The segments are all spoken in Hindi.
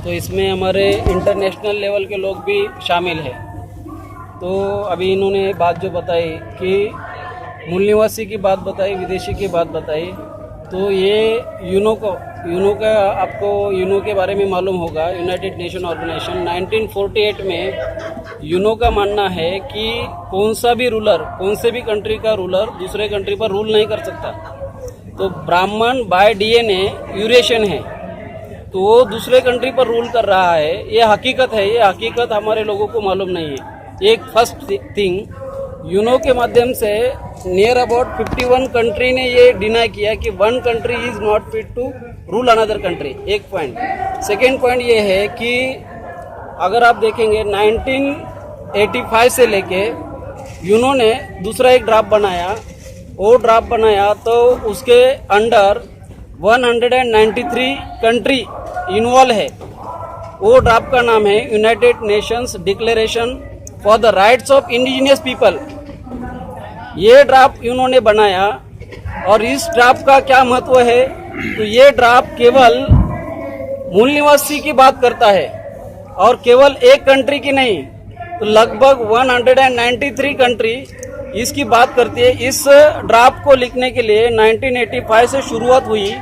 तो इसमें हमारे इंटरनेशनल लेवल के लोग भी शामिल हैं। तो अभी इन्होंने बात जो बताई कि मूल निवासी की बात बताई, विदेशी की बात बताई, तो ये यूनो का आपको यूनो के बारे में मालूम होगा, यूनाइटेड नेशन ऑर्गेनाइजेशन 1948 में यूनो का मानना है कि कौन सा भी रूलर, कौन से भी कंट्री का रूलर दूसरे कंट्री पर रूल नहीं कर सकता। तो ब्राह्मण बाय डीएनए यूरेशियन है, तो वो दूसरे कंट्री पर रूल कर रहा है। ये हकीकत है, ये हकीकत हमारे लोगों को मालूम नहीं है। एक फर्स्ट थिंग, यूनो के माध्यम से नियर अबाउट 51 कंट्री ने ये डिनाई किया कि one country is not fit to rule another country. एक पॉइंट। सेकेंड पॉइंट ये है कि अगर आप देखेंगे 1985 से लेके यूनो ने दूसरा एक ड्राफ्ट बनाया, वो ड्राफ्ट बनाया तो उसके अंडर 193 कंट्री इन्वॉल्व है। वो ड्राफ्ट का नाम है United Nations declaration for the rights of indigenous people. ये ड्राफ्ट इन्होंने बनाया और इस ड्राफ्ट का क्या महत्व है, तो ये ड्राफ्ट केवल मूल निवासी की बात करता है और केवल एक कंट्री की नहीं, तो लगभग 193 कंट्री इसकी बात करती है। इस ड्राफ्ट को लिखने के लिए 1985 से शुरुआत हुई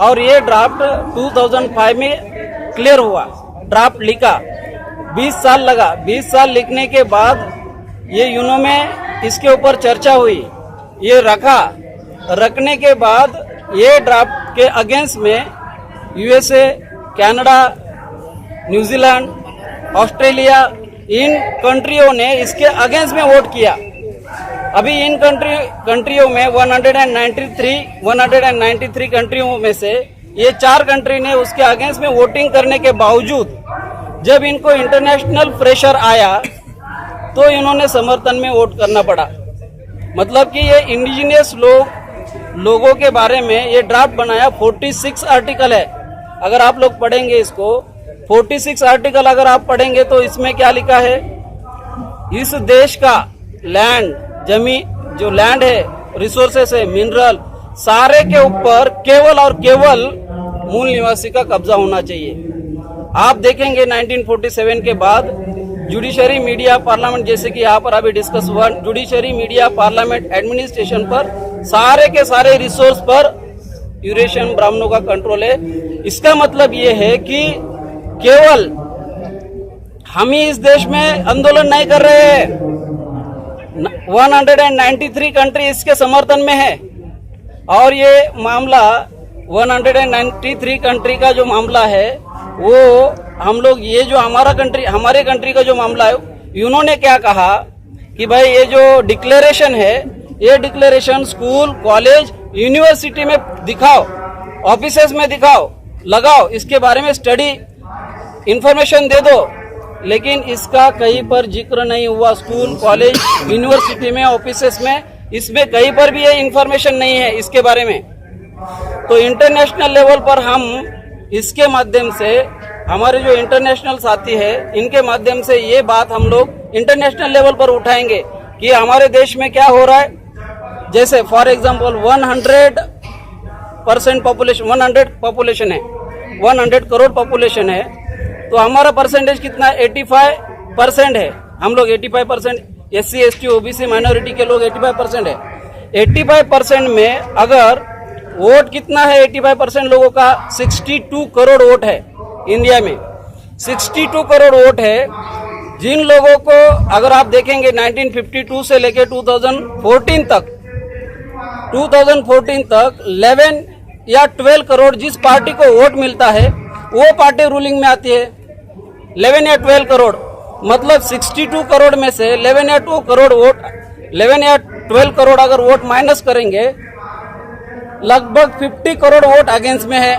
और ये ड्राफ्ट 2005 में क्लियर हुआ। ड्राफ्ट लिखा 20 साल लगा। 20 साल लिखने के बाद ये यूनो में इसके ऊपर चर्चा हुई, ये रखने के बाद ये ड्राफ्ट के अगेंस्ट में यूएसए, कनाडा, न्यूजीलैंड, ऑस्ट्रेलिया, इन कंट्रियों ने इसके अगेंस्ट में वोट किया। अभी इन कंट्रियों में 193 कंट्रियों में से ये 4 कंट्री ने उसके अगेंस्ट में वोटिंग करने के बावजूद जब इनको इंटरनेशनल प्रेशर आया तो इन्होंने समर्थन में वोट करना पड़ा। मतलब कि ये इंडिजिनियस लोगों के बारे में ये ड्राफ्ट बनाया। 46 आर्टिकल है। अगर आप लोग पढ़ेंगे इसको, 46 आर्टिकल अगर आप पढ़ेंगे तो इसमें क्या लिखा है, इस देश का लैंड, जमीन जो लैंड है, रिसोर्सेस है, मिनरल, सारे के ऊपर केवल और केवल मूल निवासी का कब्जा होना चाहिए। आप देखेंगे 1947 के बाद जुडिशरी, मीडिया, पार्लियामेंट, जैसे कि यहाँ पर अभी डिस्कस हुआ, जुडिशरी, मीडिया, पार्लियामेंट, एडमिनिस्ट्रेशन पर सारे के सारे रिसोर्स पर यूरेशियन ब्राह्मणों का कंट्रोल है। इसका मतलब ये है कि केवल हम ही इस देश में आंदोलन नहीं कर रहे हैं, 193 कंट्री इसके समर्थन में है। और ये मामला 193 कंट्री का जो मामला है वो हम लोग, ये जो हमारे कंट्री का जो मामला है, उन्होंने क्या कहा कि भाई ये जो डिक्लेरेशन है, ये डिक्लेरेशन स्कूल, कॉलेज, यूनिवर्सिटी में दिखाओ, ऑफिसेस में दिखाओ, लगाओ, इसके बारे में स्टडी इंफॉर्मेशन दे दो। लेकिन इसका कहीं पर जिक्र नहीं हुआ। स्कूल, कॉलेज, यूनिवर्सिटी में, ऑफिसेस में, इसमें कहीं पर भी ये इंफॉर्मेशन नहीं है इसके बारे में। तो इंटरनेशनल लेवल पर हम इसके माध्यम से, हमारे जो इंटरनेशनल साथी है, इनके माध्यम से ये बात हम लोग इंटरनेशनल लेवल पर उठाएंगे कि हमारे देश में क्या हो रहा है। जैसे for example 100% population, 100 crore population है, तो हमारा परसेंटेज कितना है, 85% है। हम लोग 85%, SC, ST, OBC माइनॉरिटी के लोग 85% है। 85% में अगर वोट कितना है, 85% लोगों का 62 करोड़ वोट है इंडिया में। 62 करोड़ वोट है। जिन लोगों को अगर आप देखेंगे 1952 से लेकर 2014 तक 11 या 12 करोड़ जिस पार्टी को वोट मिलता है वो पार्टी रूलिंग में आती है। 11 या 12 करोड़, मतलब 62 करोड़ में से 11 या 2 करोड़ वोट, 11 या 12 करोड़ अगर वोट माइनस करेंगे, लगभग 50 करोड़ वोट अगेंस्ट में है।